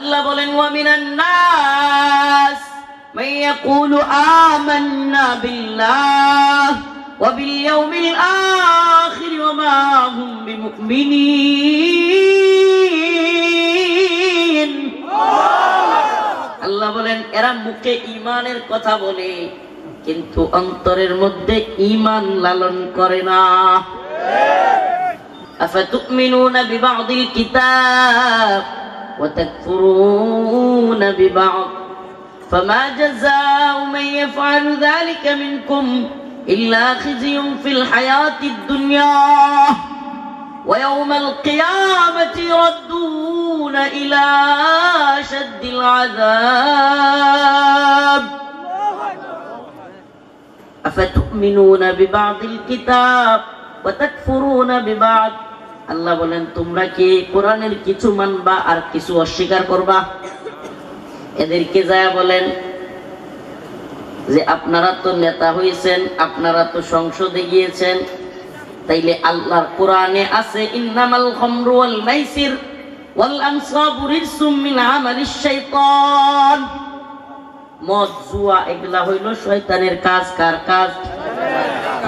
আল্লাহ বলেন ওয়া মিনান নাস মান ইয়াকুলু আমান্না বিল্লাহ ওয়া বিল ইয়াউমিল আখির ওয়া মা হুম বিমুমিনিন। আল্লাহ বলেন এরা মুখে ঈমানের কথা বলে কিন্তু অন্তরের মধ্যে ঈমান লালন করে না। আফাতুমিনুনা বিবা'দিল কিতাব وتكفرون ببعض فما جزاء من يفعل ذلك منكم إلا خزي في الحياة الدنيا ويوم القيامة يردون إلى أشد العذاب أفتؤمنون ببعض الكتاب وتكفرون ببعض। আল্লাহ বলেন তোমরা কি কোরআনের কিছু মানবা আর কিছু অস্বীকার করবা? এদেরকে যায় বলেন যে আপনারা তো নেতা হয়েছেন, আপনারা তো সংসদে গিয়েছেন, তাইলে আল্লাহর কোরআনে আছে ইন্নামাল খামরু ওয়াল মাইসির ওয়াল আনসাবু রিজসুম মিন আমালিশ শাইতান। মদ জুয়া এগুলা হইল শয়তানের কাজ। কার কাজ?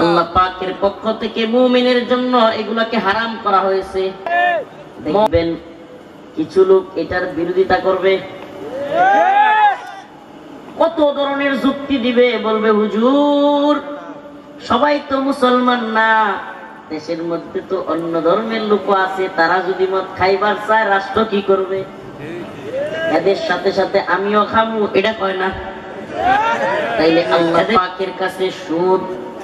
আল্লাহ পাকের পক্ষ থেকে মুমিনের জন্য এগুলাকে হারাম করা হয়েছে। দেখবেন কিছু লোক এটার বিরোধিতা করবে, কত ধরনের যুক্তি দিবে, বলবে হুজুর সবাই তো মুসলমান না, দেশের মধ্যে তো অন্য ধর্মের লোক আছে, তারা যদি মদ খাইবার চায় রাষ্ট্র কি করবে? এদের সাথে সাথে আমিও খামু, এটা কয় না? তাইলে আল্লাহ পাকের কাছে সুদ,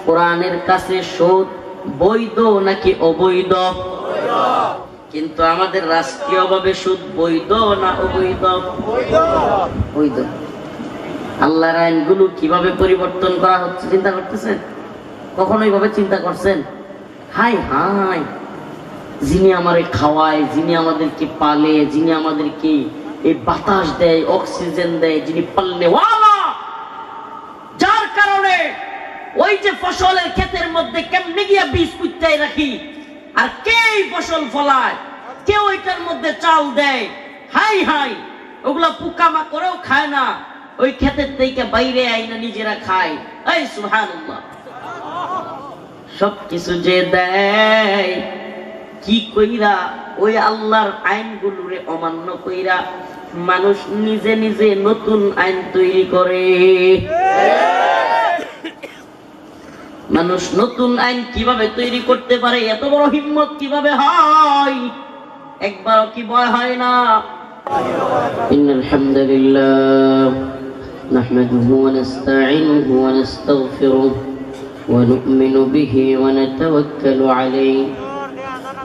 কোরআনের কাছে সুদ বৈধ নাকি অবৈধ? কিন্তু আমাদের রাষ্ট্রীয়ভাবে সুদ বৈধ না অবৈধ? বৈধ। আল্লাহর আইনগুলো কিভাবে পরিবর্তন করা হচ্ছে চিন্তা করতেছেন? কখনো এইভাবে চিন্তা করছেন? হাই হাই, যিনি আমারে খাওয়ায়, যিনি আমাদেরকে পালে, যিনি আমাদেরকে এই বাতাস দেয়, অক্সিজেন দেয়, যিনি পালনে ওয়ালা, যার কারণে ওই যে ফসলের ক্ষেতের মধ্যে কেমনে গিয়া বীজ পুঁতাই রাখি, আর কে ফসল ফলায়, কেউ এটার মধ্যে চাল দেয়, হাই হাই ওগুলা পোকামাকড়েও খায় না, ওই ক্ষেতের থেকে বাইরে আইনা নিজেরা খায়। এই সুবহানাল্লাহ, সবকিছু যে দেয় কি কইরা? ওই আল্লাহর আইনগুলোরে অমান্য কইরা মানুষ নিজে নিজে নতুন আইন তৈরি করে। মানুষ নতুন আইন কিভাবে তৈরি করতে পারে? এত বড় হিম্মত কিভাবে হয়? একবারও কি ভয় হয় না? ইন্নাল হামদুলিল্লাহ নাহমাদুহু ওয়া নাস্তাঈনুহু ওয়া নাস্তাগফিরুহু ওয়া নু'মিনু বিহি ওয়া নাতাওয়াক্কালু আলাইহি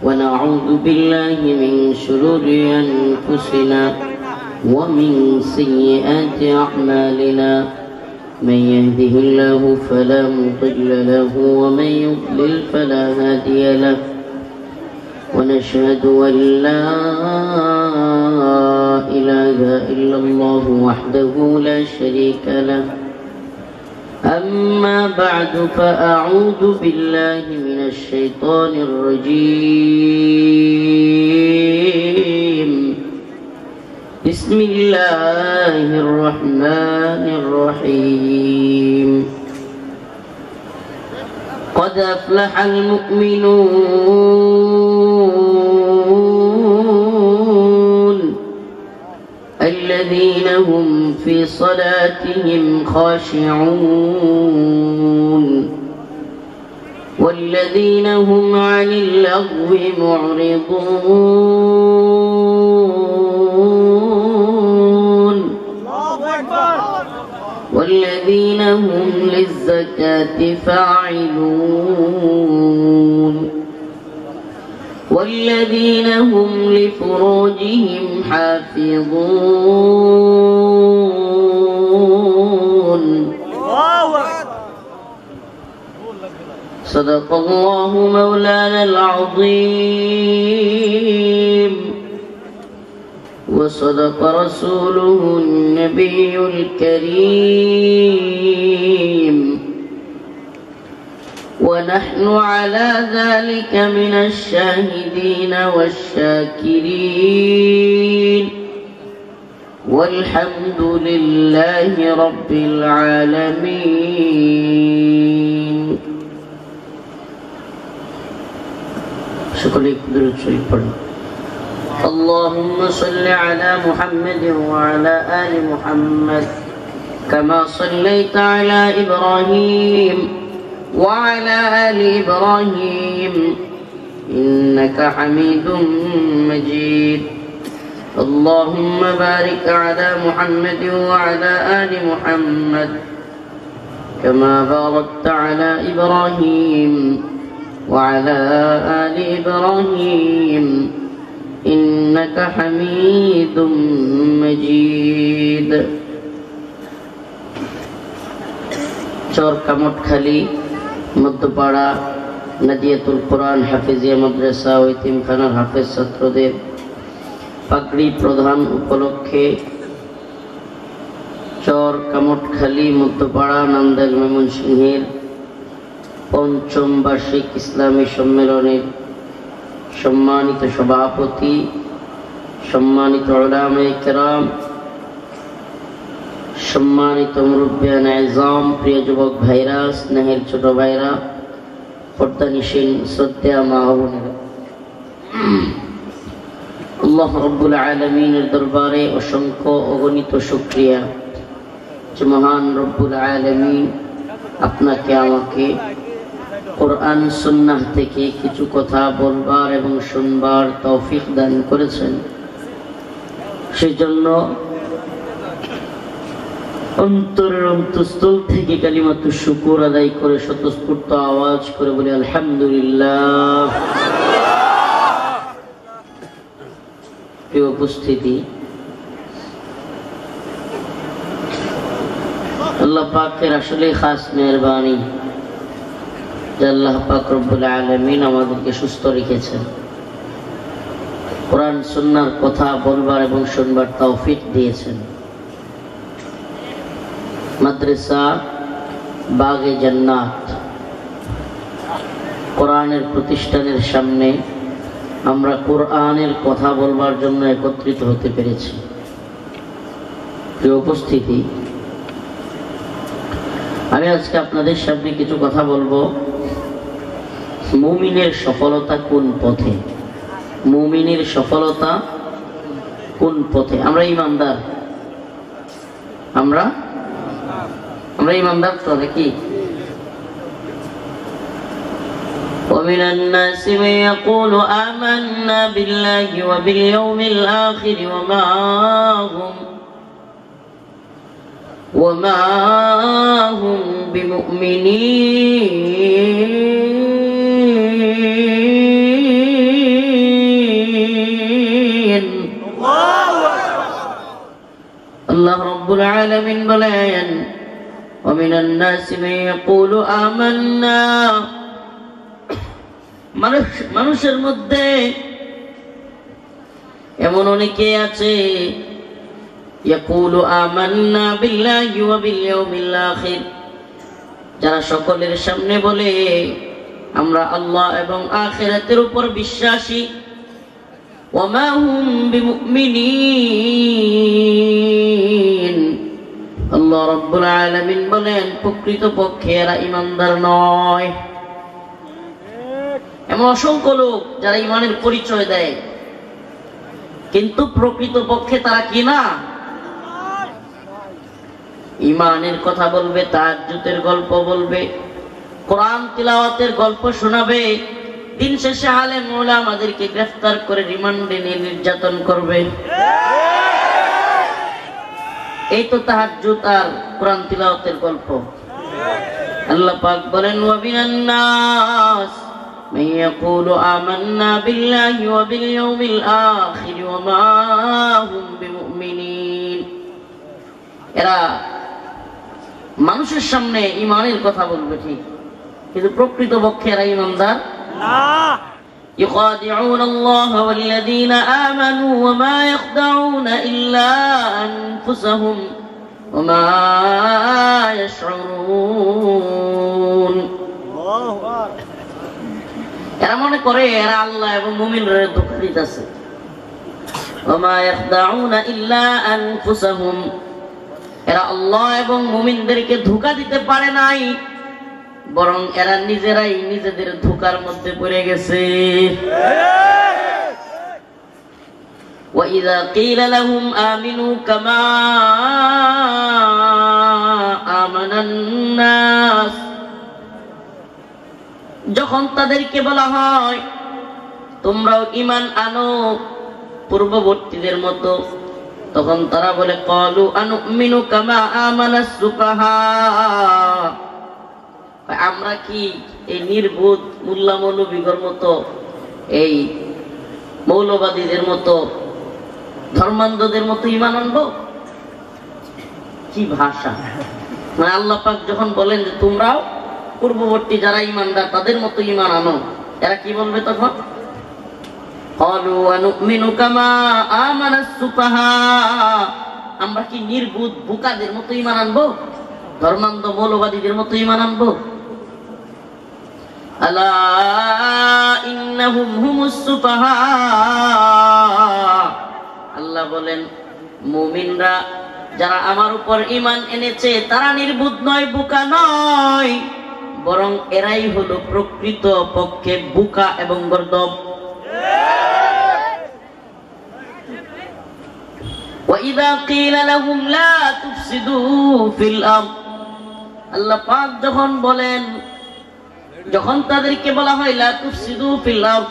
ওয়া না'উযু বিল্লাহি মিন শুরুরি আনফুসিনা ওয়া মিন সাইয়্যাতি আ'মালিনা। من يهده الله فلا مضل له ومن يضلل فلا هادي له ونشهد أن لا إله إلا الله وحده لا شريك له. أما بعد فأعوذ بالله من الشيطان الرجيم. بسم الله الرحمن الرحيم. قد أفلح المؤمنون الذين هم في صلاتهم خاشعون والذين هم عن اللغو معرضون والذين هم للزكاة فاعلون والذين هم لفروجهم حافظون. صدق الله مولانا العظيم وصدق رسوله النبي الكريم ونحن على ذلك من الشاهدين والشاكرين والحمد لله رب العالمين شكرا درود شريف پڑھیں اللهم صل على محمد وعلى آل محمد كما صليت على إبراهيم وعلى آل إبراهيم إنك حميد مجيد اللهم بارك على محمد وعلى آل محمد كما باركت على إبراهيم وعلى آل إبراهيم إنك حميد مجيد চর কামটখালী মধ্যপাড়া নাদিয়াতুল কোরআন হাফিজিয়া মাদ্রাসা ও ইতিমখানার হাফেজ ছাত্রদের পাগড়ি প্রদান উপলক্ষে চর কামটখালী মধ্যপাড়া নান্দাইল ময়মনসিংহের পঞ্চম বার্ষিক ইসলামী সম্মেলনের সম্মানিত সভাপতি, সম্মানিত উলামায়ে কেরাম, সম্মানিত মুরব্বিয়ানে আযম, প্রিয় যুবক ভাইরা, স্নেহের ছোট ভাইরা, পর্দানিশীন শ্রদ্ধেয় মা ও বোনেরা, আল্লাহ রাব্বুল আলামিনের দরবারে অসংখ্য অগণিত শুকরিয়া যে মহান রব্বুল আলামিন আপনাকে আমাকে কোরআন সুন্নাহ থেকে কিছু কথা বলবার এবং শুনবার তৌফিক দান করেছেন। সেজন্য অন্তরের অন্তঃস্থল থেকে কালিমাতুশ শুকর আদায় করে স্বতঃস্ফূর্ত আওয়াজ করে বলি আলহামদুলিল্লাহ। প্রিয় উপস্থিতি, আল্লাহ পাকের আসলে খাস মেহেরবানি যে আল্লাহ পাক রব্বুল আলামিন আমাদেরকে সুস্থ রেখেছেন, কোরআন সুন্নাহর কথা বলবার এবং শুনবার তৌফিক দিয়েছেন। মাদ্রাসা বাগে জান্নাত কোরআনের প্রতিষ্ঠানের সামনে আমরা কোরআনের কথা বলবার জন্য একত্রিত হতে পেরেছি। প্রিয় উপস্থিতি, আমি আজকে আপনাদের সামনে কিছু কথা বলবো। মুমিনের সফলতা কোন পথে? মুমিনের সফলতা কোন পথে? আমরা ইমানদার, আমরা ইমানদার তো নাকি? ومن الناس من يقول آمنا بالله وباليوم الآخر وما هم بمؤمنين الله رب العالمين بلين ومن الناس من يقول آمنا মানুষের মধ্যে এমন অনেকে আছে ইয়াকুলু আমান্না বিল্লাহি ওয়া বিল ইয়াউমিল আখির, যারা সকলের সামনে বলে আমরা আল্লাহ এবং আখিরাতের উপর বিশ্বাসী। ওয়া মা হুম বিমুমিনিন, আল্লাহ রাব্বুল আলামিন বলেন প্রকৃতপক্ষে এরা ঈমানদার নয়। এমন অসংখ্য লোক যারা ঈমানের পরিচয় দেয় কিন্তু প্রকৃতপক্ষে তারা কি না? ঈমানের কথা বলবে, তাহাজ্জুদের গল্প বলবে, কোরআন তিলাওয়াতের গল্প শোনাবে, দিন শেষে আলেম ওলামা আমাদেরকে গ্রেফতার করে রিমান্ডে নিয়ে নির্যাতন করবে। এই তো তাহাজ্জুদ আর কোরআন তিলাওয়াতের গল্প। আল্লাহ পাক বলেন ওয়া মিনান নাস من يقول آمنا بالله وباليوم الآخر وما هم بمؤمنين, এরা মানুষের সামনে ঈমানের কথা বলবে ঠিক, কিন্তু প্রকৃতপক্ষে এরা ঈমানদার না। يخادعون الله والذين آمنوا وما يخدعون إلا أنفسهم وما يشعرون। এরা মনে করে এরা আল্লাহ এবং মুমিনদের ধোঁকা দিতেছে, ওমা ইয়াখদাউনা ইল্লা আনফুসাহুম, এরা আল্লাহ এবং মুমিনদেরকে ধোঁকা দিতে পারে নাই, বরং এরা নিজেরাই নিজেদের ধোঁকার মধ্যে পড়ে গেছে। وَإِذَا قِيلَ لَهُمْ آمِنُوا كَمَا آمَنَ النَّاسُ, যখন তাদেরকে বলা হয় তোমরাও ঈমান আনো পূর্ববর্তীদের মতো, তখন তারা বলে ক্বালু আনুমিনু কামা আমানাস সুফাহা, আমরা কি এই নির্বোধ মোল্লা মৌলবীদের মতো, এই মৌলবাদীদের মতো, ধর্মান্ধদের মতো ঈমান আনবো? কি ভাষা! মানে আল্লাহ পাক যখন বলেন যে তোমরাও পূর্ববর্তী যারা ঈমানদার তাদের মতো ঈমান আনো, এরা কি বলবে তখন? ক্বালু আনুমিনু কামা আমানাস সুফাহা, আমরা কি নির্বোধ বোকাদের মতো ঈমান আনবো, ধর্মান্ধ মৌলবাদীদের মতো ঈমান আনবো? আলা ইন্নাহুম হুমুস সুফাহা, আল্লাহ বলেন মুমিনরা যারা আমার উপর ঈমান এনেছে তারা নির্বোধ নয়, বোকা নয়, বরং এরাই হলো প্রকৃত পক্ষে বোকা এবং গর্দভ। وَإِذَا قِيلَ لَهُمْ لَا تُفْسِدُوا فِي الْأَرْضِ, আল্লাহ পাক যখন বলেন, যখন তাদেরকে বলা হয় লা তুফসিদু ফিল আরদ,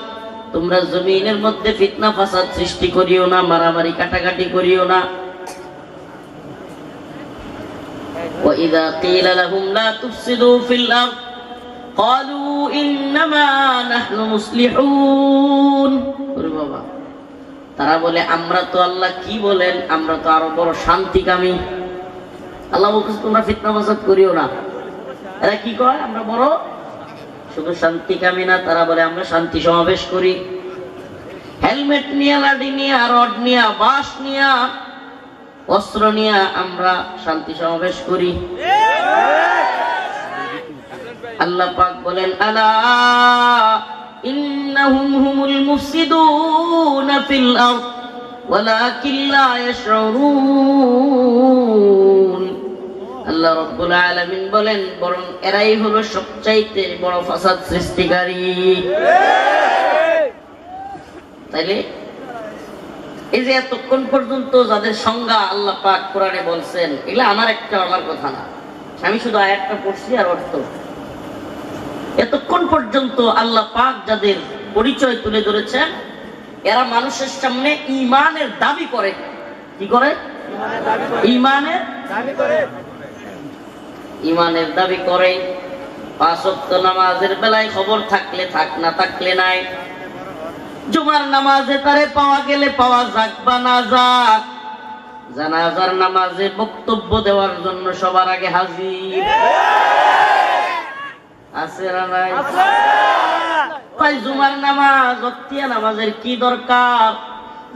তোমরা জমিনের মধ্যে ফিতনা ফাসাদ সৃষ্টি করিও না, মারামারি কাটাকাটি করিও না। وَإِذَا قِيلَ لَهُمْ لَا تُفْسِدُوا فِي الْأَرْضِ قَالُوا إِنَّمَا نَحْنُ مُصْلِحُونَ, ওরে বাবা, তারা বলে আমরা তো, আল্লাহ কি বলেন, আমরা তো আরো বড় শান্তিকামী। আল্লাহ বলছে তোমরা ফিতনা ফাসাদ করিও না। এরা কি কয়? আমরা বড় শুধু শান্তিকামী না, তারা বলে আমরা শান্তি সমাবেশ করি, হেলমেট নিয়ে, লাঠি নিয়ে, রড নিয়ে, বাঁশ নিয়ে, অস্ত্র নিয়ে আমরা শান্তি সমাবেশ করি। আল্লাহ পাক বলেন আলা ইন্নাহুম হুমুল মুফসিদুনা ফিল আরদ ওয়ালাকিন লা ইয়াশউরুন, আল্লাহ রাব্বুল আলামিন বলেন বরং এরাই হলো সবচাইতে বড় ফাসাদ সৃষ্টিকারী। তাইলে এই যে এতক্ষণ পর্যন্ত যাদের সংজ্ঞা আল্লাহ পাক কোরআনে বলছেন, এগুলা আমার কথা না, আমি শুধু আয়াতটা পড়ছি আর অর্থ। এতক্ষণ পর্যন্ত আল্লাহ পাক যাদের পরিচয় তুলে ধরেছেন, এরা মানুষের সামনে ঈমানের দাবি করে। কি করে? ঈমানের দাবি করে। 5 ওয়াক্ত নামাজের বেলায় খবর থাকলে থাক, না থাকলে নাই। জুমার নামাজে তারে পাওয়া গেলে পাওয়া যাক বা না যাক, জানাজার নামাজে বক্তব্য দেওয়ার জন্য সবার আগে হাজির আছে না নাই? তাই জুমার নামাজ, ওয়াক্তিয়া নামাজের কি দরকার?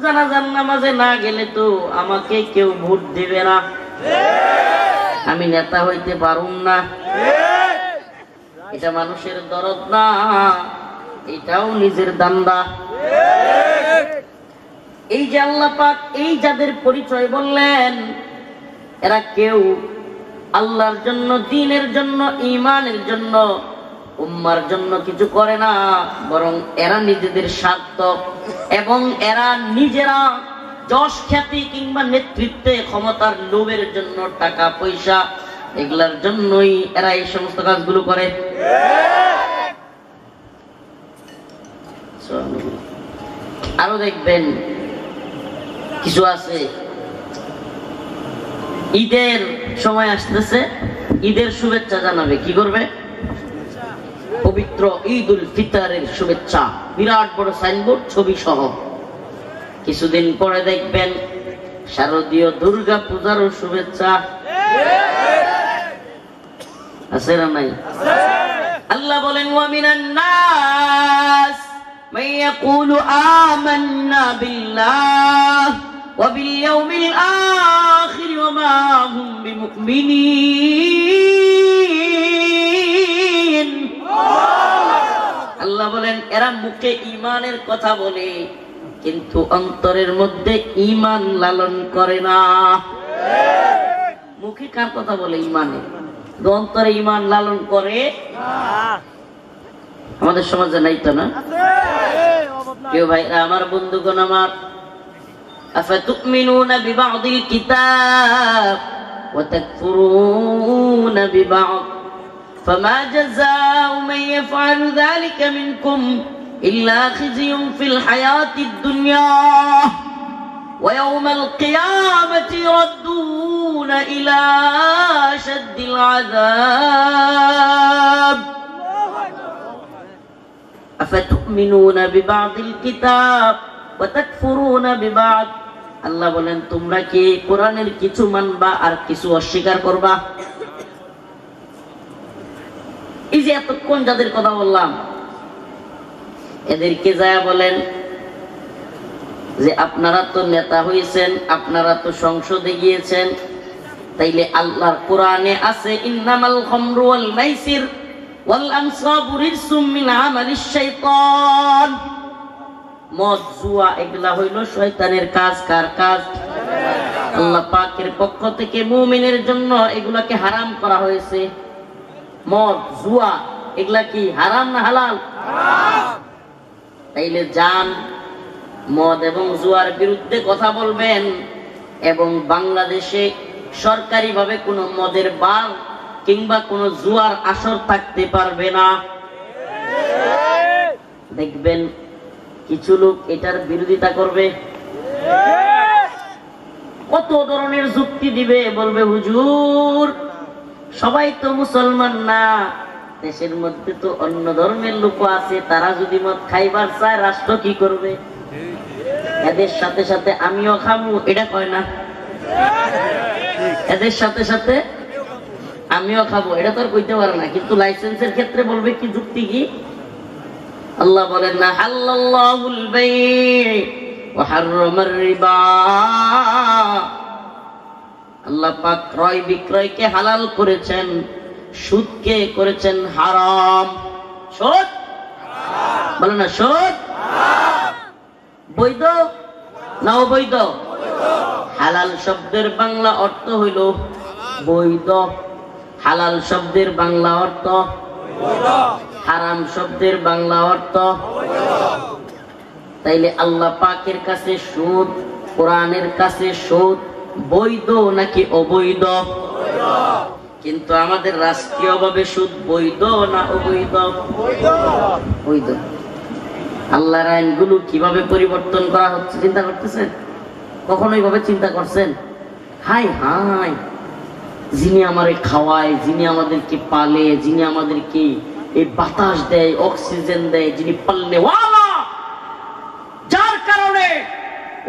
জানাজার নামাজে না গেলে তো আমাকে কেউ ভোট দিবে না, আমি নেতা হইতে পারুম না। এটা মানুষের দরদ না, এটাও নিজের দান্দা। এই যে আল্লাহ পাক এই যাদের পরিচয় বললেন, এরা কেউ আল্লাহর জন্য, দ্বীনের জন্য, ঈমানের জন্য, উম্মার জন্য কিছু করে না, বরং এরা নিজেদের স্বার্থ এবং এরা নিজেরা যশ খ্যাতি কিংবা নেতৃত্বে ক্ষমতার লোভের জন্য, টাকা পয়সা এগুলার জন্যই এরা এই সমস্ত কাজগুলো করে। আরো দেখবেন কিছু আছে, ঈদের সময় আসতেছে, ঈদের শুভেচ্ছা জানাবে। কি করবে? পবিত্র ঈদ উল ফিতরের শুভেচ্ছা, বিরাট বড় সাইনবোর্ড, ছবি সহ। কিছুদিন পরে দেখবেন শারদীয় দুর্গা পূজারও শুভেচ্ছা আছে না নাই? আল্লাহ বলেন ওয়া মিনান নাস মান ইয়াকুলু আমান্না বিল্লাহ ওয়া বিল ইয়াউমিল আখির ওয়া মা হুম বিমুমিনিন। আল্লাহ বলেন এরা মুখে ঈমানের কথা বলে, কিন্তু অন্তরের মধ্যে ঈমান লালন করে না। মুখে কার কথা বলে ঈমানে, অন্তরে ঈমান লালন করে আমাদের সমাজে নাই তো না? কেউ ভাই আমার বন্ধুগণ আমার, আফাতুমিনুনা বিবাদিল কিতাব ওয়া তাকফুরুনা বিবাদ ফামা জাযাউ মান ইয়াফআলু যালিকা মিনকুম ইল্লা খিজিয়ুন ফিল হায়াতিদ দুনিয়া ওয়া ইয়াওমাল কিয়ামাতি ইরাদ্দুনা ইলা আশাদ্দিল আযাব। আফাতুমিনুনা বিবাদিল কিতাব ওয়া তাকফুরুনা বিবাদ। আল্লাহ বলেন তোমরা কি কোরআনের কিছু মানবা আর কিছু অস্বীকার করবা? এই যে এতক্ষণ যাদের কথা বললাম এদেরকে যায় বলেন যে আপনারা তো নেতা হয়েছেন, আপনারা তো সংসদে গিয়েছেন, তাইলে আল্লাহর কোরআনে আছে ইন্নামাল খামরু ওয়াল মাইসির ওয়াল আনসাবু রিজসুম মিন আমালিশ শাইতান। মদ জুয়া এগুলা হইল শয়তানের কাজ। কার কাজ? আল্লাহ পাকের পক্ষ থেকে মুমিনের জন্য এগুলাকে হারাম করা হয়েছে। মদ জুয়া এগুলা কি হারাম না হালাল? তাইলে যান মদ এবং জুয়ার বিরুদ্ধে কথা বলবেন এবং বাংলাদেশে সরকারিভাবে কোনো মদের বার কিংবা কোনো জুয়ার আসর থাকতে পারবে না। দেখবেন কিছু লোক এটার বিরোধিতা করবে, কত ধরনের যুক্তি দিবে, বলবে হুজুর সবাই তো মুসলমান না, দেশের মধ্যে তো অন্য ধর্মের লোক আছে, তারা যদি মদ খাইবার চায় রাষ্ট্র কি করবে? এদের সাথে সাথে আমিও খাবো, এটা কয় না? এদের সাথে সাথে আমিও খাবো, এটা তো আর কইতে পারে না, কিন্তু লাইসেন্সের ক্ষেত্রে বলবে কি যুক্তি কি? আল্লাহ বলেন না হাল্লাল্লাহুল বাই' ওয়া হাররামার রিবা। আল্লাহ পাক ক্রয় বিক্রয়কে হালাল করেছেন, সুদকে করেছেন হারাম। সুদ বলেন না, সুদ বৈধ না অবৈধ? হালাল শব্দের বাংলা অর্থ হইল বৈধ, হালাল শব্দের বাংলা অর্থ হারাম শব্দের বাংলা অর্থ। তাইলে আল্লাহ পাকের কাছে সুদ, কোরআনের কাছে সুদ বৈধ নাকি অবৈধ? কিন্তু আমাদের রাষ্ট্রীয়ভাবে সুদ বৈধ না অবৈধ? বৈধ। আল্লাহর আইনগুলো কিভাবে পরিবর্তন করা হচ্ছে চিন্তা করতেছেন? কখনো এইভাবে চিন্তা করছেন? হাই হাই, যিনি আমারে খাওয়ায়, যিনি আমাদেরকে পালে, যিনি আমাদেরকে এই বাতাস দেয়, অক্সিজেন দেয়, যিনি পালনে ওয়ালা, যার কারণে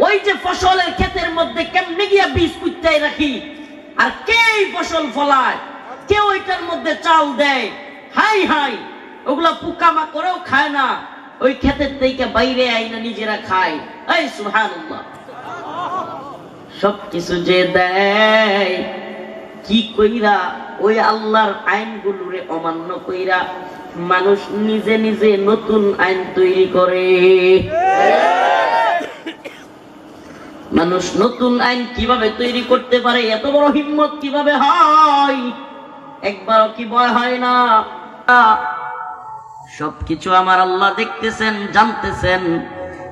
ওই যে ফসলের ক্ষেতের মধ্যে কেমনে গিয়া বীজ কুত্তায় রাখি আর কে ফসল ফলায়, কে ওইটার মধ্যে চাল দেয়, হাই হাই ওগুলা পোকামাকড়েও খায় না, ওই ক্ষেতের থেকে বাইরে আইনা নিজেরা খায়। এই সুবহানাল্লাহ, সবকিছু যে দেয় কি কইরা? ওই আল্লাহর আইনগুলোরে অমান্য কইরা মানুষ নিজে নিজে নতুন আইন তৈরি করে। মানুষ নতুন আইন কিভাবে তৈরি করতে পারে? এত বড় হিম্মত কিভাবে হয়? একবারও কি ভয় হয় না? সবকিছু আমার আল্লাহ দেখতেছেন, জানতেছেন।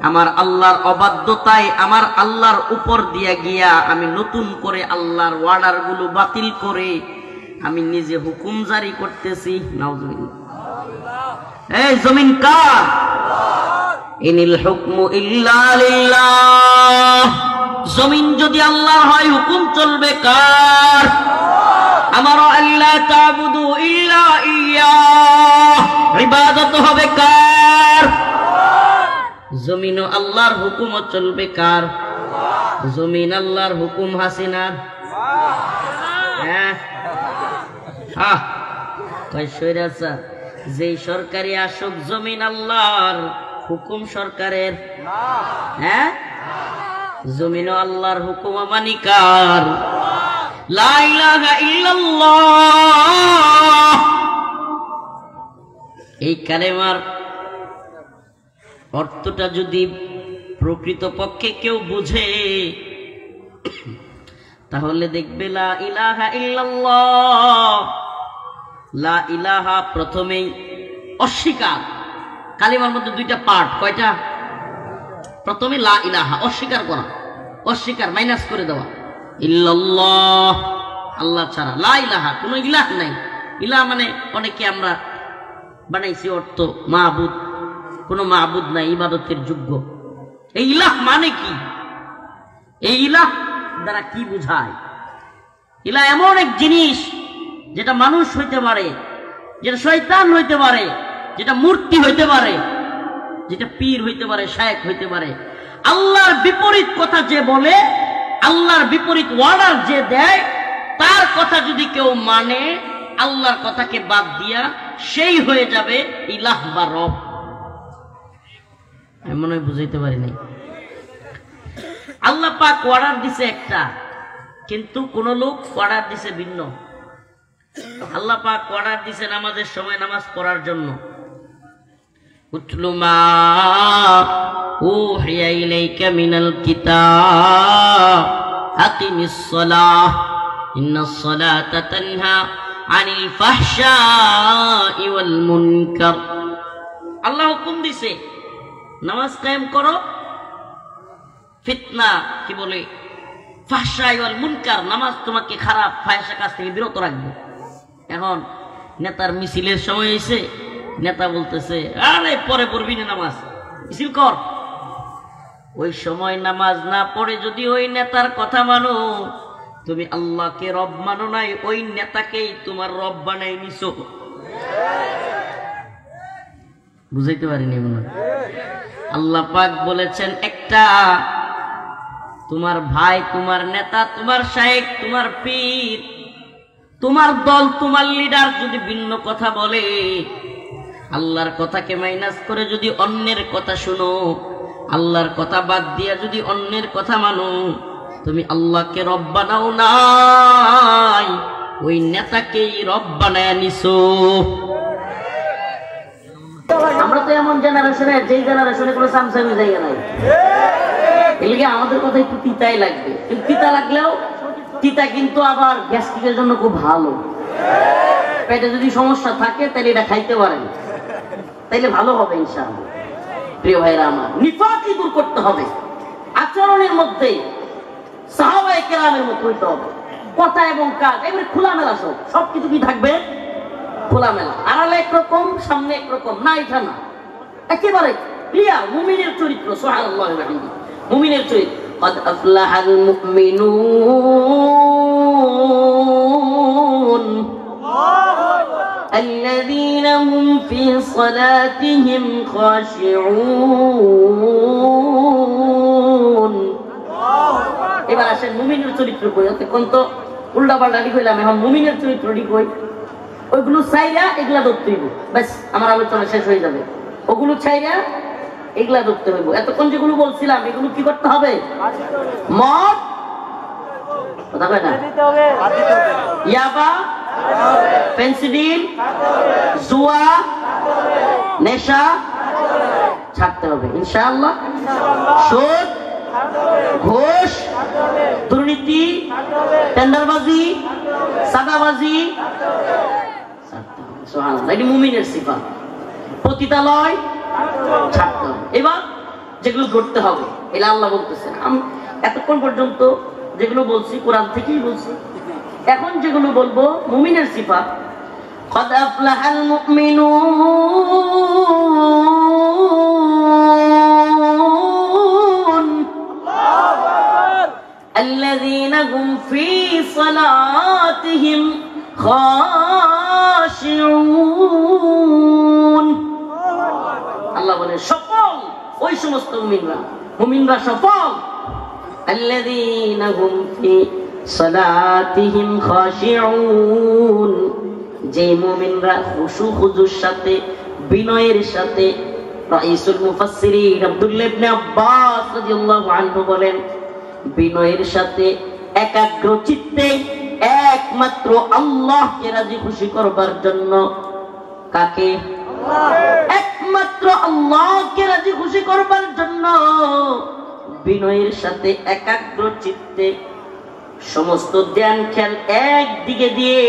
আমার আল্লাহর অবাধ্যতায় আমার আল্লাহর উপর দিয়া গিয়া আমি নতুন করে আল্লাহর ওয়ার্ডার গুলো বাতিল করে আমি নিজে হুকুম জারি করতেছি। নাউজুবিল্লাহ। এই জমিন কার? ইনিল হুকমু ইল্লা লিল্লাহ। জমিন যদি আল্লাহর হয় হুকুম চলবে কার? আমার আল্লাহ তা'বুদু ইল্লা ইয়্যাহ, ইবাদত হবে কার? জমিন আল্লাহর হুকুম চলবে কার? জমিন আল্লাহর হুকুম হাসিনার। হ্যাঁ, যে সরকারি আসুক জমিন আল্লাহর, হুকুম সরকারের। হ্যাঁ, জমিন আল্লাহর হুকুম মানি কার? লা ইলাহা ইল্লাল্লাহ। এই কালেমার অর্থটা যদি প্রকৃতপক্ষে কেউ বুঝে তাহলে দেখবে লা ইলাহা ইল্লাল্লাহ, লা ইলাহা প্রথমেই অস্বীকার। কালিমার মধ্যে দুইটা পার্ট, কয়টা? প্রথমে লা ইলাহা অস্বীকার করা, অস্বীকার মাইনাস করে দেওয়া, ইল্লাল্লাহ আল্লাহ ছাড়া, লা ইলাহা কোনো ইলাহ নাই। ইলাহ মানে অনেকে আমরা বানাইছি অর্থ মাহবুদ, কোনো মাহবুদ নাই ইবাদতের যোগ্য। এই ইলাহ মানে কি? এই ইলাহ দ্বারা কি বুঝায়? ইলাহ এমন এক জিনিস যেটা মানুষ হইতে পারে, যেটা শয়তান হইতে পারে, যেটা মূর্তি হইতে পারে, যেটা পীর হইতে পারে, শায়েখ হইতে পারে। আল্লাহর বিপরীত কথা যে বলে, আল্লাহর বিপরীত অর্ডার যে দেয়, তার কথা যদি কেউ মানে আল্লাহর কথাকে বাদ দিয়া, সেই হয়ে যাবে ইলাহ বা রব। এমন বুঝাইতে পারি নাই। আল্লাহ পাক অর্ডার দিছে একটা, কিন্তু কোন লোক অর্ডার দিছে ভিন্ন। আল্লাহ পাক অর্ডার দিছে নামাজের সময় নামাজ পড়ার জন্য, উতলু মা উহিয়া ইলাইকা মিনাল কিতাব আকিমিস সালাহ ইন্নাস সালাতা তানহা আনিল ফাহশাই ওয়াল মুনকার। আল্লাহ হুকুম দিছে নামাজ কায়েম করো, ফিতনা কি বলে ফাহশাই ওয়াল মুনকার, নামাজ তোমাকে খারাপ ফাহশা কাজ থেকে বিরত রাখবে। এখন নেতার মিছিলের সময় এসে নেতা বলতেছে আরে পরে পড়বি না নামাজ, মিছিল কর। ওই সময় নামাজ না পড়ে যদি ওই নেতার কথা মানো, তুমি আল্লাহকে রব মানো নাই, ওই নেতাকেই তোমার রব বানাই নিছো। বুঝাইতে পারিনি মনে হয়। আল্লাহ পাক বলেছেন একটা, তোমার ভাই, তোমার নেতা, তোমার শায়েখ, তোমার পীর, তোমার দল, তোমার লিডার যদি ভিন্ন কথা বলে, আল্লাহর কথাকে মাইনাস করে যদি অন্যের কথা শুনো, আল্লাহর কথা বাদ দিয়া যদি অন্যের কথা মানো, তুমি আল্লাহকে রব বানাও নাই, ওই নেতাকেই রব বানায় নিছো। আমরা তো এমন জেনারেশনে, যেই জেনারেশনে কোনো সামসামি জায়গা নাই, এদিকে আমাদের কথা একটু তিতাই লাগবে, কিন্তু তিতা লাগলেও তিতা কিন্তু আবার গ্যাস্ট্রিকের জন্য খুব ভালো। পেটে যদি সমস্যা থাকে তাহলে এটা খাইতে পারেন, তাইলে ভালো হবে ইনশাআল্লাহ। প্রিয় ভাইরা আমার, নিফাকই দূর করতে হবে, আচরণের মধ্যে সাহাবায়ে কেরামের মতো হইতে হবে, কথা এবং কাজ এবারে খোলামেলা, সবকিছু কি থাকবে খোলামেলা, আড়ালে একরকম সামনে একরকম না, এটা না, একেবারে ক্লিয়ার মুমিনের চরিত্র। সুবহানাল্লাহ, মুমিনের চরিত্র। قد أفلح المؤمنون الذين هم في صلاتهم خاشعون। এবার আসেন মুমিনের চরিত্র কই, তখন তো উল্টা পাল্টা কইলাম, এখন মুমিনের চরিত্রটি কই। ওইগুলো ছাইরা এগুলা ধরতে হইব, ব্যাস আমার আলোচনা শেষ হয়ে যাবে। ওগুলো ছাইরা এগুলা ধরতে হইব। এতক্ষণ যেগুলো বলছিলাম এগুলো কি করতে হবে? মদ, কথা কয় না, ইয়াবা, পেন্সিডিল, জুয়া, নেশা ছাড়তে হবে ইনশাআল্লাহ। সুদ, ঘুষ, দুর্নীতি, টেন্ডারবাজি, সাদাবাজি, সুবহানাল্লাহ, এটি মুমিনের সিফাত। পতিতালয় ছাড়তে হবে। এবার যেগুলো করতে হবে, এটা আল্লাহ বলতেছেন। আমি এতক্ষণ পর্যন্ত যেগুলো বলছি কোরআন থেকেই বলছি, এখন যেগুলো বলবো মুমিনের সিফাত। قد أفلح المؤمنون الذين هم في صلاتهم خاشعون। আল্লাহ বলে সফল ওই সমস্ত মুমিনরা, মুমিনরা সফল। الذين هم في صلاتهم خاشعون, যে মুমিনরা খুশু খুজুর সাথে, বিনয়ের সাথে। রাইসুল মুফাসসিরিন আব্দুল্লাহ ইবনে আব্বাস রাদিয়াল্লাহু আনহু বলেন, বিনয়ের সাথে একাগ্র চিত্তে একমাত্র আল্লাহকে রাজি খুশি করবার জন্য। কাকে? একমাত্র আল্লাহকে রাজি খুশি করবার জন্য বিনয়ের সাথে একাগ্র চিত্তে সমস্ত ধ্যান খেয়াল একদিকে দিয়ে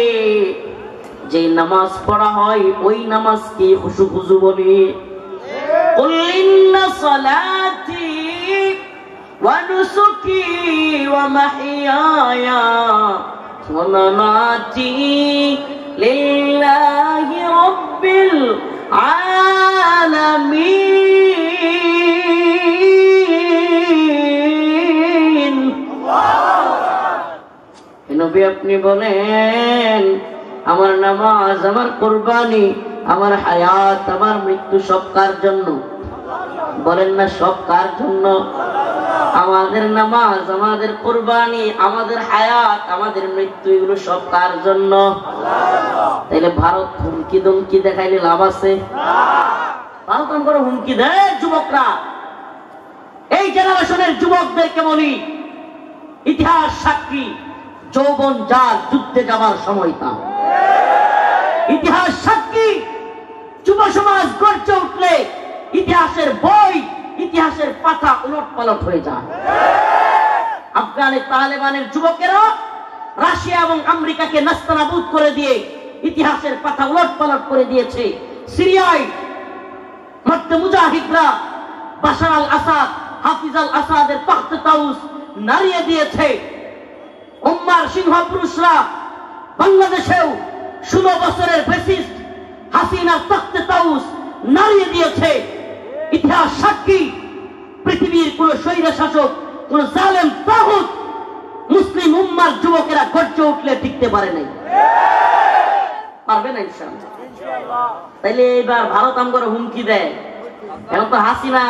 যে নামাজ পড়া হয় ওই নামাজকে খুশু খুশু বলি। কুল ইন্না সালাতি ওয়া নুসুকি ওয়া মাহইয়ায়া ওয়া মামাতি লিল্লাহি রাব্বিল আলামিন। নবী আপনি বলেন আমার নামাজ, আমার কুরবানি, আমার হায়াত, আমার মৃত্যু সব কার জন্য? বলেন না সব কার জন্য? আমাদের নামাজ, আমাদের কুরবানি, আমাদের হায়াত, আমাদের মৃত্যু এগুলো সব কার জন্য? তাইলে ভারত হুমকি দমকি দেখাইলে লাভ আছে? ভারত করে হুমকি দেয় যুবকরা। এই জেনারেশনের যুবকদেরকে বলি, ইতিহাস সাক্ষী, যৌবন যার যুদ্ধে যাবার সময় তা। ইতিহাস সাক্ষী, যুব সমাজ গর্জে উঠলে ইতিহাসের বই, ইতিহাসের পাতা উলট পালট হয়ে যায়। আফগানে তালেবানের যুবকেরা রাশিয়া এবং আমেরিকাকে নাস্তানাবুদ করে দিয়ে ইতিহাসের পাতা উলট পালট করে দিয়েছে। সিরিয়ায় মধ্যে মুজাহিদরা বাশার আল আসাদ, হাফিজ আল আসাদের তখতে তাউস নাড়িয়ে দিয়েছে। উম্মার সিংহ পুরুষরা বাংলাদেশেও 16 বছরের ফ্যাসিস্ট হাসিনার তখতে তাউস নাড়িয়ে দিয়েছে। ইতিহাস সাক্ষী, পৃথিবীর কোন স্বৈর শাসক, কোন জালেম তাগুত মুসলিম উম্মার যুবকেরা গর্জে উঠলে টিকতে পারে নাই, পারবে না ইনশাআল্লাহ। তাইলে এবার ভারত আমগরে হুমকি দেয়। এখন তো হাসিনা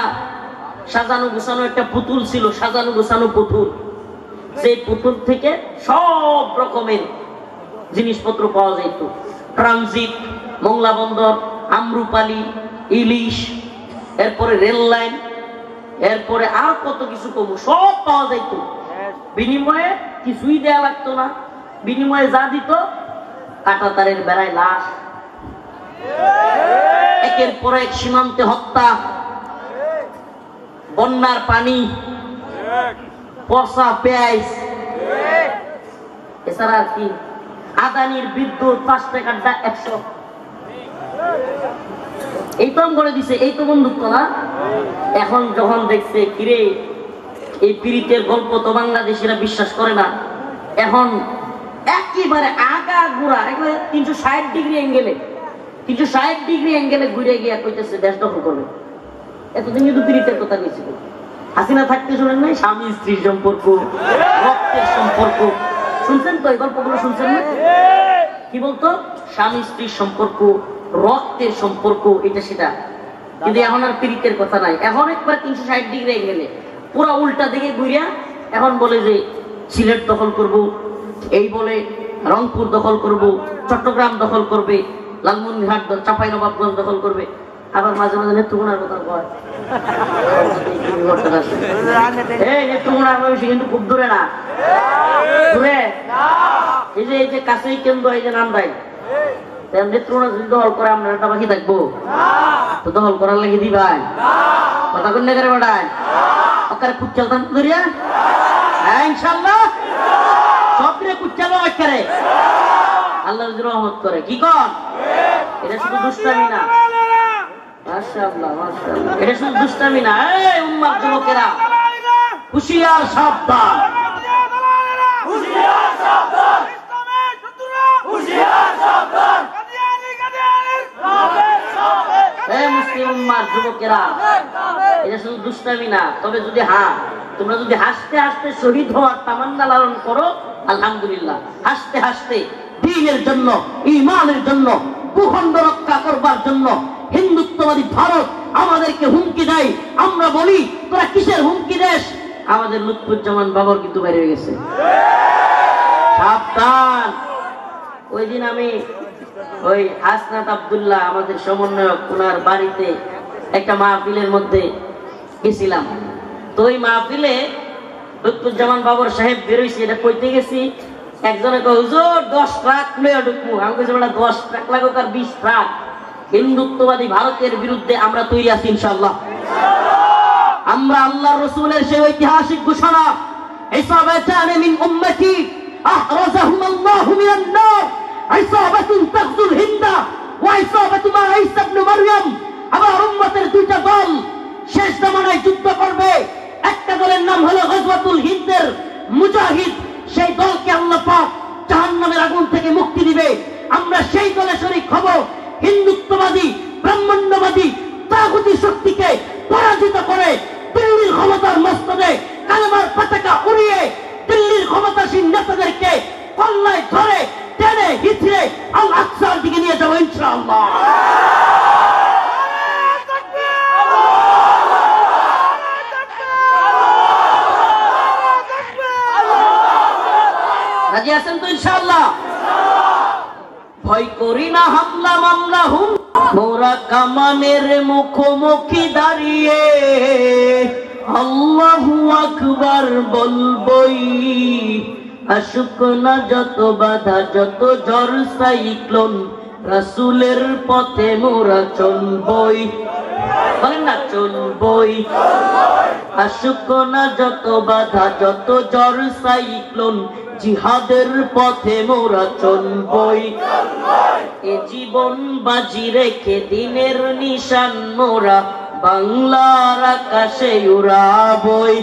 সাজানো গোছানো একটা পুতুল ছিল, সাজানো গোছানো পুতুল। সেই পুতুল থেকে সব রকমের জিনিসপত্র পাওয়া যেত। ট্রানজিট, মোংলা বন্দর, আমরুপালি, ইলিশ, এরপরে রেল লাইন, এরপরে আর কত কিছু কমু সব পাওয়া যাইত। বিনিময়ে কিছুই দেয়া লাগতো না। বিনিময়ে যা দিত কাটা তারের বেড়ায় লাশ, একের পর এক সীমান্তে হত্যা, বন্যার পানি, পচা পেঁয়াজ, এছাড়া আর কি আদানির বিদ্যুৎ 5 টাকার 100। এই তো করে দিছে। এই তো বন্ধুত্ব না? এখন যখন দেখছে কিরে এই পীড়িতের গল্প তো বাংলাদেশিরা বিশ্বাস করে না, এখন একেবারে আগা গুড়া একবারে 360 ডিগ্রি অ্যাঙ্গেলে, 360 ডিগ্রি অ্যাঙ্গেলে ঘুরে গিয়া কইতেছে দেশ দখল করবে। এতদিন কিন্তু পীড়িতের কথা নিয়েছিল। হাসিনা থাকতে শুনেন নাই স্বামী স্ত্রীর সম্পর্ক, রক্তের সম্পর্ক শুনছেন তো? এই গল্পগুলো শুনছেন না? কি বলতো? স্বামী স্ত্রীর সম্পর্ক, রক্তের সম্পর্ক, এটা সেটা। কিন্তু এখন আর পীড়িতের কথা নাই। এখন একবার 360 ডিগ্রি গেলে পুরা উল্টা দিকে ঘুরিয়া এখন বলে যে সিলেট দখল করব, এই বলে রংপুর দখল করব, চট্টগ্রাম দখল করবে, লালমনিরহাট, চাঁপাইনবাবগঞ্জ দখল করবে। আবার মাঝে মাঝে নেত্রকোনার কথা কয়। এই নেত্রকোনার বেশি কিন্তু খুব দূরে না, দূরে এই যে কাছেই কেন্দ্র, এই যে নান্দাই। নেত্রকোনা যদি দখল করে আমরা একটা বাকি থাকবো? তো দখল করার লাগে দিবাই কথা কন্যা করে বেড়ায় ওখানে কুচ্চালতাম ধরিয়া। হ্যাঁ ইনশাল্লাহ সব দিনে কুচ্চালো একেবারে আল্লাহ যদি রহমত করে। কি কর? এটা শুধু দুষ্টামি না, মাশাআল্লাহ মাশাআল্লাহ, এটা শুধু দুষ্টামি না। এই উম্মার যুবকেরা হুঁশিয়ার সাবধান, হুঁশিয়ার সাবধান, ইসলামের শত্রুরা হুঁশিয়ার সাবধান। এই মুসলিম উম্মার যুবকেরা, এটা শুধু দুষ্টামি না। তবে যদি তোমরা যদি হাসতে হাসতে শহীদ হওয়ার তামান্না লালন করো, আলহামদুলিল্লাহ। হাসতে হাসতে দ্বীনের জন্য, ঈমানের জন্য, ভূখণ্ড রক্ষা করবার জন্য হিন্দুত্ববাদী ভারত আমাদেরকে হুমকি দেয়। আমরা বলি তোরা কিসের হুমকি দেশ? আমাদের লুৎফুজ্জামান বাবর কিন্তু বের হয়ে গেছে, সাবধান। ওই দিন আমি ওই হাসনাত আব্দুল্লাহ আমাদের সমন্বয়ক, ওনার বাড়িতে একটা মাহফিলের মধ্যে গেছিলাম। তো ওই মাহফিলে লুৎফুজ্জামান বাবর সাহেব বেরোইছে, এটা কইতে গেছি। একজনে কয় হুজুর 10 ট্রাক লইয়া ঢুকবো। আমি কইছি বেটা 10 ট্রাক লাগুক আর 20 ট্রাক, হিন্দুত্ববাদী ভারতের বিরুদ্ধে আমরা তৈরি আছি ইনশাআল্লাহ। আমরা আল্লাহর রাসূলের সেই ঐতিহাসিক ঘোষণা ইসাবাতান মিন উম্মতি আহরাজাহুম আল্লাহু মিনান নার ইসাবাতুন তাগজুল হিন্দা ওয়া ইসাবাতু মা ঈসা ইবনে মারইয়াম। আমার উম্মতের দুইটা দল শেষ জামানায় যুদ্ধ করবে। একটা দলের নাম হলো গজওয়াতুল হিন্দের মুজাহিদ, সেই দলকে আল্লাহ পাক জাহান্নামের আগুন থেকে মুক্তি দিবে। আমরা সেই দলে শরীক হব। হিন্দুত্ববাদী ব্রাহ্মণ্যবাদী তাগুতি শক্তিকে পরাজিত করে দিল্লির ক্ষমতার মস্তদে কালেমার পতাকা উড়িয়ে দিল্লির ক্ষমতাসীন নেতাদেরকে কল্লায় ধরে টেনে হিচড়ে আল আকসার দিকে নিয়ে যাবো ইনশাআল্লাহ। রাজি আছেন তো ইনশাআল্লাহ? ভয় করি না হামলা মামলা হুম, মোরা কামানের মুখোমুখি দাঁড়িয়ে আল্লাহু আকবার বলবই। আসুক না যত বাধা যত ঝড় সাইক্লোন, রাসূলের পথে মোরা চলবই। বলেন না চলবই। আসুক না যত বাধা যত ঝড় সাইক্লোন, জিহাদের পথে মোরা চলবই। এ জীবন বাজি রেখে দিনের নিশান মোরা বাংলার আকাশে উড়াবই।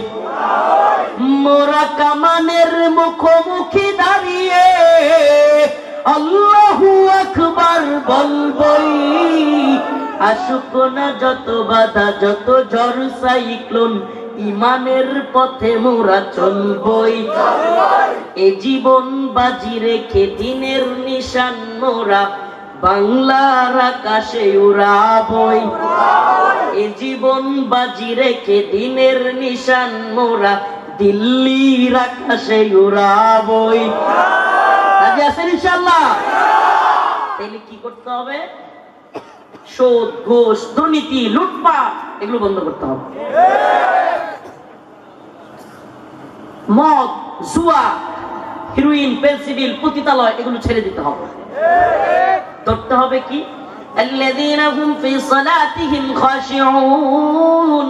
মোরা কামানের মুখোমুখি দাঁড়িয়ে আল্লাহু আকবার বলবই। আসুক না যত বাধা যত ঝড় সাইক্লোন, ইমানের পথে মোরা চলবই। এ জীবন বাজি রেখে দিনের নিশান মোরা বাংলার আকাশে উড়াবই। এ জীবন বাজি রেখে দিনের নিশান মোরা দিল্লির আকাশে উড়াবই। রাজি আছেন ইনশাআল্লাহ? তাহলে কি করতে হবে? সুদ ঘুষ দুর্নীতি লুটপাট এগুলো বন্ধ করতে হবে। মদ জুয়া হিরোইন পেন্সিডিল পতিতালয় এগুলো ছেড়ে দিতে হবে। ধরতে হবে কি? আল্লাযীনা হুম ফি সালাতিহিম খাশিউন।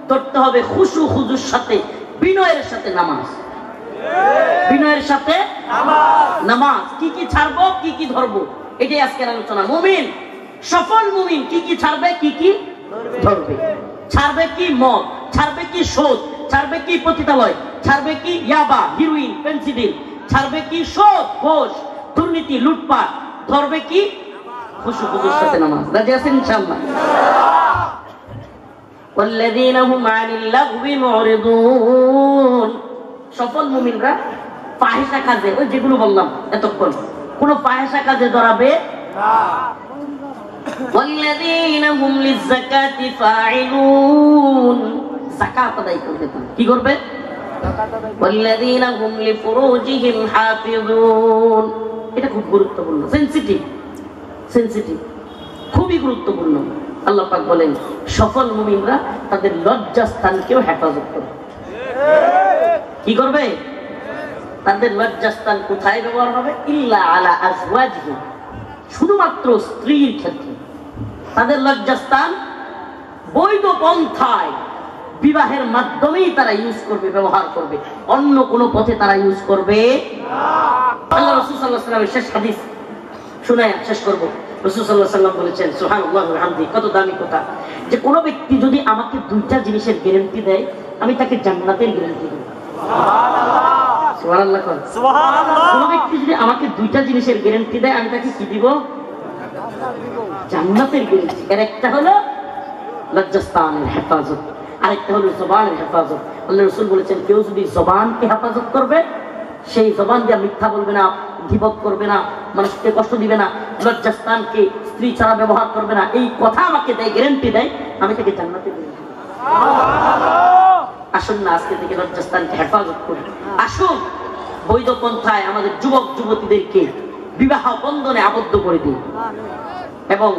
ধরতে হবে খুশু খুজুর সাথে বিনয়ের সাথে নামাজ। বিনয়ের সাথে নামাজ। কি কি ছাড়বো কি কি ধরবো এটাই আজকের আলোচনা। মুমিন সফল মুমিন কি কি ছাড়বে কি কি ধরবে। ছাড়বে কি? মদ। ছাড়বে কি? সুদ। ছাড়বে কি? পতিতালয়। ছাড়বে কি? ইয়াবা হিরোইন পেন্সিডিল। ছাড়বে কি? সুদ ঘুষ দুর্নীতি লুটপাট। ধরবে কি? খুশু খুজুর সাথে নামাজ। রাজি আছেন ইনশাআল্লাহ? ওয়াল্লাযীনা হুম আনিল লাগবি মুরিদুন। সফল মুমিনরা ফাহিশা কাজে, ওই যেগুলো বললাম এতক্ষণ, কোন ফাহিশা কাজে ধরাবে না। ওয়াল্লাযীনা হুম লিয-যাকাতি ফাঈলুন। যাকাত আদায় করবে। কি করবে? ওয়াল্লাযীনা হুম লিফুরুজিহিম হাফিজুন। এটা খুব গুরুত্বপূর্ণ, সেনসিটিভ সেনসিটিভ, খুবই গুরুত্বপূর্ণ। আল্লাহ পাক বলেন সফল মুমিনরা তাদের লজ্জাস্থানকেও হেফাজত করবে। কি করবে? তাদের লজ্জাস্থান কোথায় ব্যবহার হবে? ইল্লা আলা আজওয়াজিহিম, শুধুমাত্র স্ত্রীর ক্ষেত্রে। তাদের লজ্জাস্থান বৈধ পন্থায় বিবাহের মাধ্যমেই তারা ইউজ করবে, ব্যবহার করবে, অন্য কোনো পথে তারা ইউজ করবে না। আল্লাহ রাসূল সাল্লাল্লাহু আলাইহি ওয়াসাল্লামের শেষ হাদিস শুনায়া শেষ করব। রাসূল সাল্লাল্লাহু আলাইহি ওয়াসাল্লাম বলেছেন, সুবহানাল্লাহি ওয়া বিহামদিহি, কত দামি কথা, যে কোন ব্যক্তি যদি আমাকে দুইটা জিনিসের গ্যারান্টি দেয় আমি তাকে জান্নাতের গ্যারান্টি দেব। সুবহানাল্লাহ সুবহানাল্লাহ সুবহানাল্লাহ। কোন ব্যক্তি যদি আমাকে দুইটা জিনিসের গ্যারান্টি দেয় আমি তাকে কি দিব? জান্নাতের গ্যারান্টি। এর একটা হলো লজ্জাস্থানের হেফাজত, আরেকটা হলো জবানের হেফাজত। আল্লাহ রাসূল বলেছেন কেউ যদি জবানকে হেফাজত করবে, সেই জবান দিয়ে মিথ্যা বলবে না, গীবত করবে না, মানুষকে কষ্ট দিবে না, লজ্জাস্থানকে স্ত্রী ছাড়া ব্যবহার করবে না, এই কথা আমাকে দেয়, গ্যারান্টি দেয়, আমি তাকে জান্নাতে দেব। আসুন না আজকে থেকে লজ্জাস্থানকে হেফাজত করি। আসুন বৈধ পন্থায় আমাদের যুবক যুবতীদেরকে বিবাহ বন্ধনে আবদ্ধ করে দিই এবং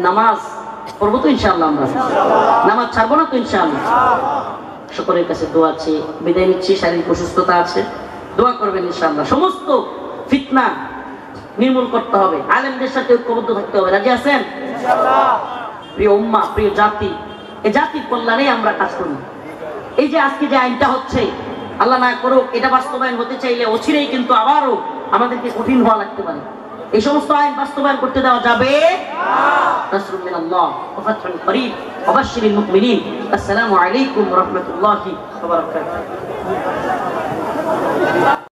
নামাজ পড়বো তো ইনশাআল্লাহ। আমরা নামাজ ছাড়বো না তো ইনশাআল্লাহ। সকলের কাছে দোয়া আছে, বিদায় নিচ্ছি। শারীরিক অসুস্থতা আছে, দোয়া করবেন ইনশাআল্লাহ। সমস্ত ফিতনা নির্মূল করতে হবে, আলেমদের সাথে ঐক্যবদ্ধ থাকতে হবে। রাজি আছেন? প্রিয় উম্মাহ, প্রিয় জাতি, এই জাতির কল্যাণে আমরা কাজ করি। এই যে আজকে যে আইনটা হচ্ছে, আল্লাহ না করুক এটা বাস্তবায়ন হতে চাইলে অচিরেই কিন্তু আবারও আমাদেরকে কঠিন হওয়া লাগতে পারে। এই সমস্ত আইন বাস্তবায়ন করতে দেওয়া যাবে না। নাসরুম মিনাল্লাহ ওয়া ফাতহুন করিব ওয়া বাশশিরিল মুমিনিন। আসসালামু আলাইকুম ওয়া রাহমাতুল্লাহি ওয়া বারাকাতুহু।